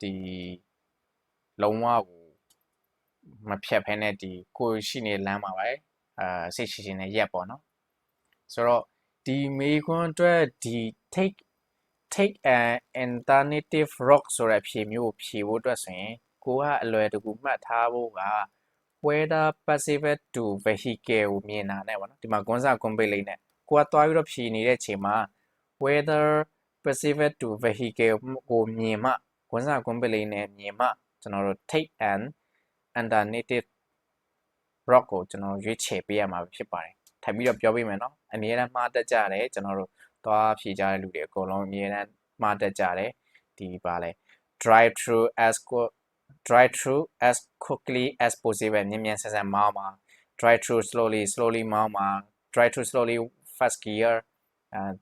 ဒီလုံးဝကိုမဖြတ်ဖဲနဲ့ဒီကိုရှိနေလမ်းမှာပဲစိတ်ရှိရှိနဲ့ရက်ပေါ့နော်ဆိုတော့ဒီမေးခွန်းအတွက်ဒီ take an alternative rock ဆိုတဲ့ဖြေမျိုးကိုဖြေဖို့အတွက်ဆိုရင်ကိုကအလွယ်တကူမှတ်ထားဖို့က whether possible to vehicle ကိုမြင်တာနဲ့ပေါ့နော်ဒီမှာကွန်းစာကွန်ပိတ်လေးနဲ့ကိုကသွားပြီးတော့ဖြေနေတဲ့အချိန်မှာ whether possible to vehicle ကိုမြင်မှကွန်းစာကွန်ပိတ်လေးနဲ့မြင်မှကျွန်တော်တို့ take an alternative rock ကိုကျွန်တော်ရွေးချယ်ပေးရမှာဖြစ်ပါတယ်ထပ်ပြီးတော့ပြောပေးမယ်နော်အမြဲတမ်းမှားတတ်ကြတယ်ကျွန်တော်တို့သွားဖြေကြတဲ့လူတွေအကုန်လုံးအမြဲတမ်းမှားတတ်ကြတယ်ဒီပါလဲ drive through as quickly as possible မြန်မြန်ဆန်ဆန်မောင်းပါ drive through slowly မောင်းပါ drive through slowly fast gear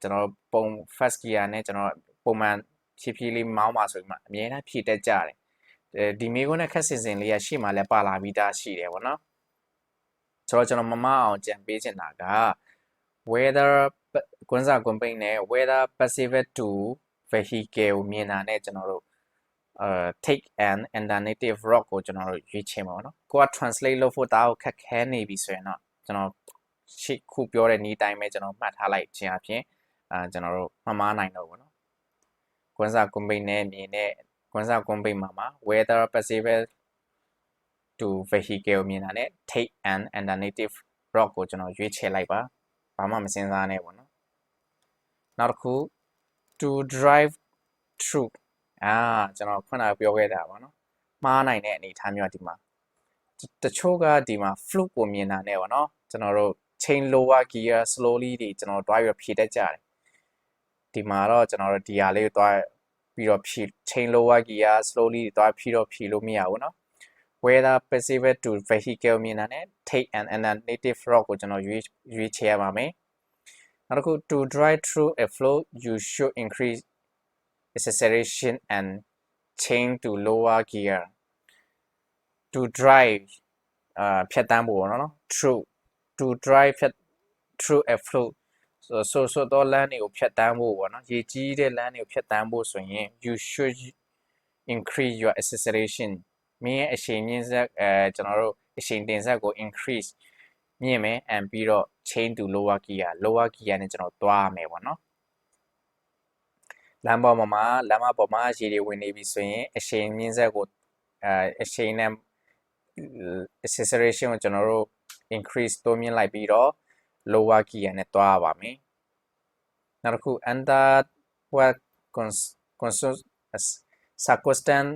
ကျွန်တော်ပုံ fast gear နဲ့ကျွန်တော်ပုံမှန်ဖြည်းဖြည်းလေးမောင်းပါဆိုပြီးမှအမြဲတမ်းဖြည့်တတ်ကြတယ်ဒီမေးခွန်းနဲ့ခက်စင်စင်လေးရရှေ့မှာလည်းပါလာပြီးသားရှိတယ်ပေါ့နော်ဆိုတော့ကျွန်တော်မအောင်ကြံပေးချင်တာက whether ကွန်းစာကွန်ပိတ်နဲ့ whether possible to vehicle ကိုမြင်တာနဲ့ကျွန်တော်တို့take an alternative rock ကိုကျွန်တော်တို့ရွေးချယ်မှာပေါ့နော်ကိုက translate လုပ်ဖို့တာကိုခက်ခဲနေပြီဆိုရင်တော့ကျွန်တော်ရှေ့ခုပြောတဲ့နည်းတိုင်းပဲကျွန်တော်မှတ်ထားလိုက်ခြင်းအပြင်ကျွန်တော်တို့မမားနိုင်တော့ဘူးနော်ကွန်းစာကွန်ပိတ်နဲ့မြင်တဲ့ကွန်းစာကွန်ပိတ်မှာ whether possible to vehicle မြင်တာနဲ့ take an alternative rock ကိုကျွန်တော်ရွေးချယ်လိုက်ပါဘာမှမစင်စားနဲ့ပေါ့နော်နောက်တစ်ခု to drive through ကျွန်တော်ခုနကပြောခဲ့တာပေါ့နော်မှားနိုင်တဲ့အနေအထားမျိုးဒီမှာတချို့ကဒီမှာ fluke ကိုမြင်တာနဲ့ပေါ့နော်ကျွန်တော်တို့ chain lower gear slowly တွေကျွန်တော်တွားပြီးတော့ဖြည့်တတ်ကြတယ်ဒီမှာတော့ကျွန်တော်တို့ဒီဟာလေးကိုတွားပြီးတော့ဖြည့် chain lower gear slowly တွားဖြည့်လို့မရဘူးနော်whether possible to vehicle မြင်တာနဲ့ take an alternative rock ကိုကျွန်တော်ရွေးချယ်ရပါမယ်နောက်တစ်ခု to drive through a flow you should increase acceleration and change to lower gear to drive ဖြတ်တန်းဖို့ပေါ့နော် to drive through a flow so တော့လမ်းတွေကိုဖြတ်တန်းဖို့ပေါ့နော်ရေကြီးတဲ့လမ်းတွေကိုဖြတ်တန်းဖို့ဆိုရင် you should increase your acceleration မင်းရဲ့အရှိန်မြင့်ဆက်ကျွန်တော်တို့အရှိန်တင်ဆက်ကို increase မြင့်မယ် and ပြီးတော့ change to lower gear နဲ့ကျွန်တော်သွားရမယ်ပေါ့နော်လမ်းပေါ်မှာရေတွေဝင်နေပြီဆိုရင်အရှိန်မြင့်ဆက်ကိုအရှိန်နဲ့ acceleration ကိုကျွန်တော်တို့ increase တိုးမြင့်လိုက်ပြီးတော့ lower gear နဲ့သွားရပါမယ်နောက်တစ်ခု under what circumstance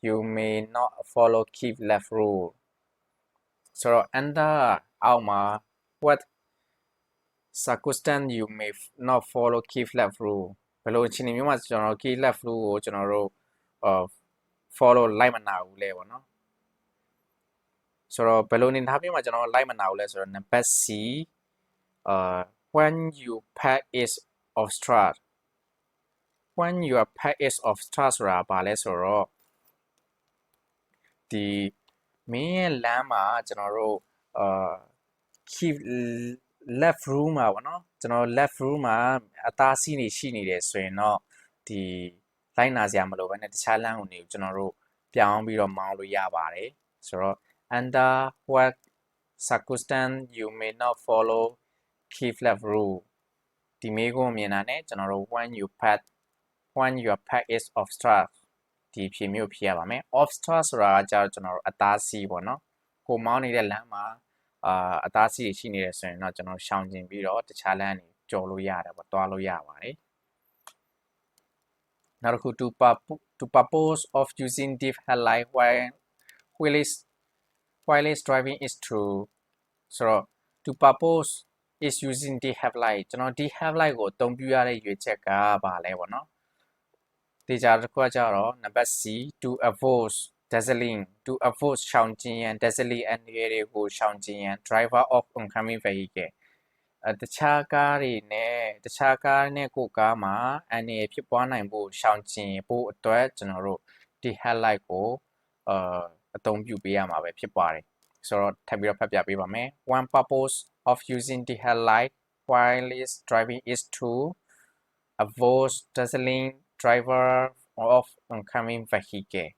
you may not follow keep left rule ဆိုတော့ under အောက်မှာ what circumstance you may not follow keep left rule ဘယ်လိုအခြေအနေမျိုးမှာကျွန်တော်တို့ keep left rule ကိုကျွန်တော်တို့ follow လိုက်မနာဘူးလဲပေါ့နော်ဆိုတော့ဘယ်လိုအနေထားမျိုးမှာကျွန်တော်လိုက်မနာဘူးလဲဆိုတော့ number C when your path is obstructed when your path is obstructed ဆိုတာဘာလဲဆိုတော့ဒီမင်းရဲ့လမ်းမှာကျွန်တော်တို့keep left room မှာပေါ့နော်ကျွန်တော် left room မှာအသားစီးနေရှိနေတယ်ဆိုရင်တော့ ဒီလိုက်နာစရာမလိုဘဲနဲ့တခြားလမ်းကိုနေကျွန်တော်တို့ပြောင်းပြီးတော့မောင်းလို့ရပါတယ်ဆိုတော့ under what circumstance you may not follow key flap rule ဒီမေးခွန်းမြင်တာနဲ့ကျွန်တော်တို့ when your path is obstruct ဒီဖြေမျိုးဖြေရပါမယ် obstruct ဆိုတာကကြာကျွန်တော်တို့အသားစီးပေါ့နော်ကိုမောင်းနေတဲ့လမ်းမှာအသားစီးရှိနေတယ်ဆိုရင်တော့ကျွန်တော်ရှောင်ကျင်ပြီးတော့တခြားလမ်းနေကြော်လို့ရတယ်ပေါ့တွားလို့ရပါတယ်နောက်တစ်ခု to purpose of using diff headlight while is driving is true ဆိုတော့ to purpose is using the headlight ကျွန်တော်ဒီ headlight ကိုအသုံးပြုရတဲ့ရွေးချက်ကဘာလဲပေါ့နော်တေချာတစ်ခုကကြတော့ number C to avoid dazzling to avoid ရှောင်ကျင်ရန် dazzling အနေတွေကိုရှောင်ကျင်ရန် driver of oncoming vehicle တခြားကားနဲ့ကိုကားမှာအနေဖြစ်ပွားနိုင်ဖို့ရှောင်ကျင်ဖို့အတွက်ကျွန်တော်တို့ဒီ headlight ကိုအသုံးပြုပေးရမှာပဲဖြစ်ပါတယ်ဆိုတော့ထပ်ပြီးတော့ဖတ်ပြပေးပါမယ် one purpose of using the headlight while is driving is to avoid dazzling driver of oncoming vehicle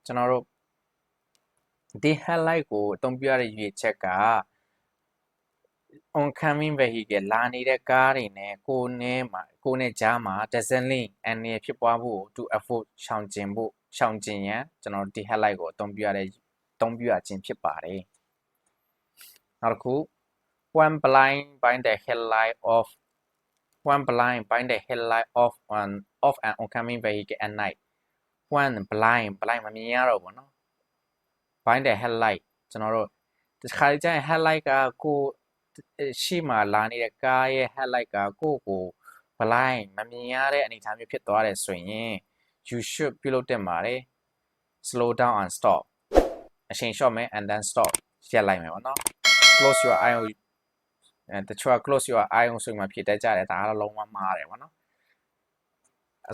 ကျွန်တော်တို့ဒီ headlight ကိုအသုံးပြုရတဲ့ရွေးချက်က oncoming vehicle လာနေတဲ့ကားတွေနဲ့ကိုနဲ့ကြားမှာ dazzling အနေဖြစ်ပွားဖို့ to avoid ရှောင်ကျင်ရန်ကျွန်တော်ဒီ headlight ကိုအသုံးပြုရခြင်းဖြစ်ပါတယ်နောက်တစ်ခု one blind by the headlight of an oncoming vehicle at night one blind မမြင်ရတော့ဘူးเนาะ by the headlight ကျွန်တော်တို့ဒီခါကျရင် headlight ကကိုရှေ့မှာလာနေတဲ့ကားရဲ့ headlight ကကို blind မမြင်ရတဲ့အနေအထားမျိုးဖြစ်သွားတယ်ဆိုရင် you should ပြုလုပ်တင်ပါတယ် slow down and stop အချိန်လျှော့မယ် and then stop ရပ်လိုက်မယ်ပေါ့နော် close your eye တချို့ close your eye ဆိုမှဖြစ်တတ်ကြတယ်ဒါကတော့လုံးဝမှားတယ်ပေါ့နော်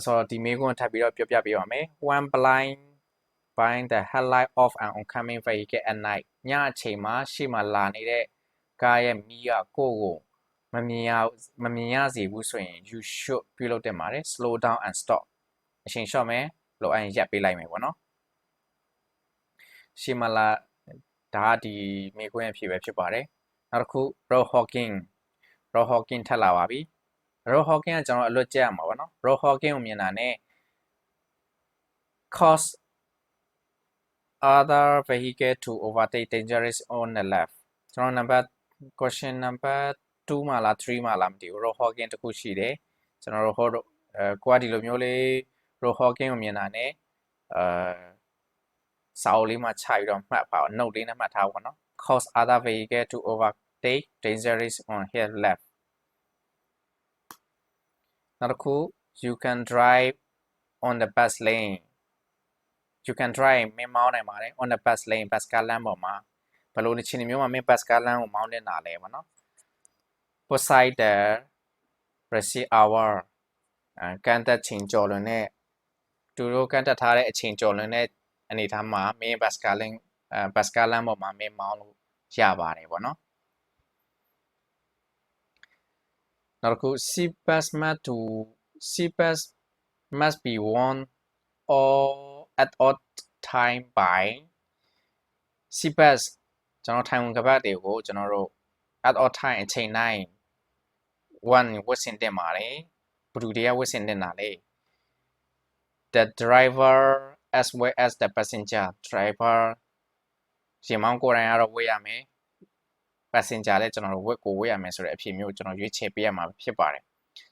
ဆိုတော့ဒီမေးခွန်းထပ်ပြီးတော့ပြောပြပေးပါမယ် one blind by the headlight of an oncoming vehicle at night ညအချိန်မှာရှေ့မှာလာနေတဲ့ကားရဲ့မီးကကိုမမြင်ရစေဘူးဆိုရင် you should ပြုလုပ်တင်ပါတယ် slow down and stop အချိန်လျှော့မယ်လို့အဲ့ရပ်ပေးလိုက်မယ်ပေါ့နော်ရှေ့မှာလာဒါဒီမေးခွန်းရဲ့ဖြေပဲဖြစ်ပါတယ်နောက်တစ်ခု road hogging ထပ်လာပါပြီ road hogging ကကျွန်တော်အလွတ်ကျက်ရမှာပေါ့နော် road hogging ကိုမြင်တာနဲ့ cause other vehicle to overtake dangerous on the left ကျွန်တော် question number 2မှာလား3မှာလားမသိဘူး road hogging တခုရှိတယ်ကျွန်တော်တို့ကိုကဒီလိုမျိုးလေး road hogging ကိုမြင်တာနဲ့စာအုပ်လေးမှာခြိုက်တော့မှတ်ပါအောင် note လေးနဲ့မှတ်ထားပါတော့ cause other vehicle to overtake dangerous on his left နောက်တစ်ခု you can drive on the bus lane you can drive မင်းမောင်းနိုင်ပါတယ် on the bus lane bus ကားလမ်းပေါ်မှာဘယ်လိုအခြေအနေမျိုးမှာမင်း bus ကားလမ်းကိုမောင်းနေတာလဲပေါ့နော် beside the receipt hour ကန်တက်ချိန်ကျော်လွန်တဲ့သူတို့ကန်တက်ထားတဲ့အချိန်ကျော်လွန်တဲ့အနေထားမှာမင်း bus ကားလမ်းပေါ်မှာမင်းမောင်းလို့ရပါတယ်ပေါ့နော်နောက်တစ်ခု seat belts must be worn at all time by seat belts ကျွန်တော်ထိုင်ဝင်ကပတ်တွေကိုကျွန်တော်တို့ at all time အချိန်တိုင်း one ဝတ်ဆင်တင်ပါတယ်ဘယ်သူတွေကဝတ်ဆင်တင်တာလဲ the driver as well as the passenger driver ရှင်မောင်းကိုယ်တိုင်ကတော့ဝတ်ရမယ် passenger လည်းကျွန်တော်တို့ဝတ်ရမယ်ဆိုတဲ့အဖြစ်မျိုးကျွန်တော်ရွေးချယ်ပေးရမှာဖြစ်ပါတယ်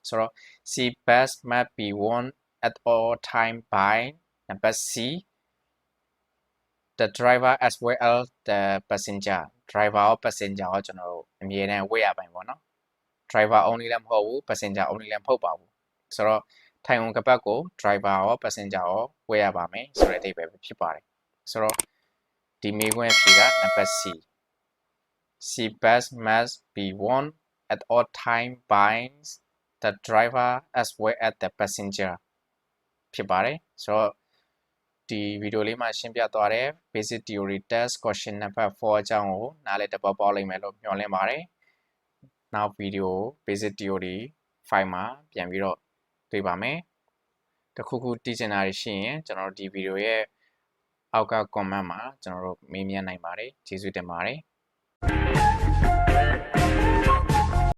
ဆိုတော့ seat belts must be worn at all time by number C the driver as well as the passenger driver or passenger ကိုကျွန်တော်တို့အမြဲတမ်းဝတ်ရပိုင်းပေါ့နော် driver only လည်းမဟုတ်ဘူး passenger only လည်းမဟုတ်ပါဘူးဆိုတော့ထိုင်ဝင်ကပတ်ကို driver ရော passenger ရောဝတ်ရပါမယ်ဆိုတဲ့အဓိပ္ပာယ်ပဲဖြစ်ပါတယ်ဆိုတော့ဒီမေးခွန်းဖြေက number C seat belts must be worn at all time by the driver as well as the passenger ဖြစ်ပါတယ်ဆိုတော့ဒီဗီဒီယိုလေးမှာရှင်းပြသွားတဲ့ basic theory test question number 4အကြောင်းကိုနားလည်သဘောပေါက်လိမ့်မယ်လို့မျှော်လင့်ပါတယ်နောက်ဗီဒီယို basic theory 5မှာပြန်ပြီးတော့တွေ့ပါမယ် တခုခုတည်ကျင်တာရှိရင်ကျွန်တော်တို့ဒီဗီဒီယိုရဲ့အောက်က comment မှာကျွန်တော်တို့မေးမြန်းနိုင်ပါတယ်ကျေးဇူးတင်ပါတယ်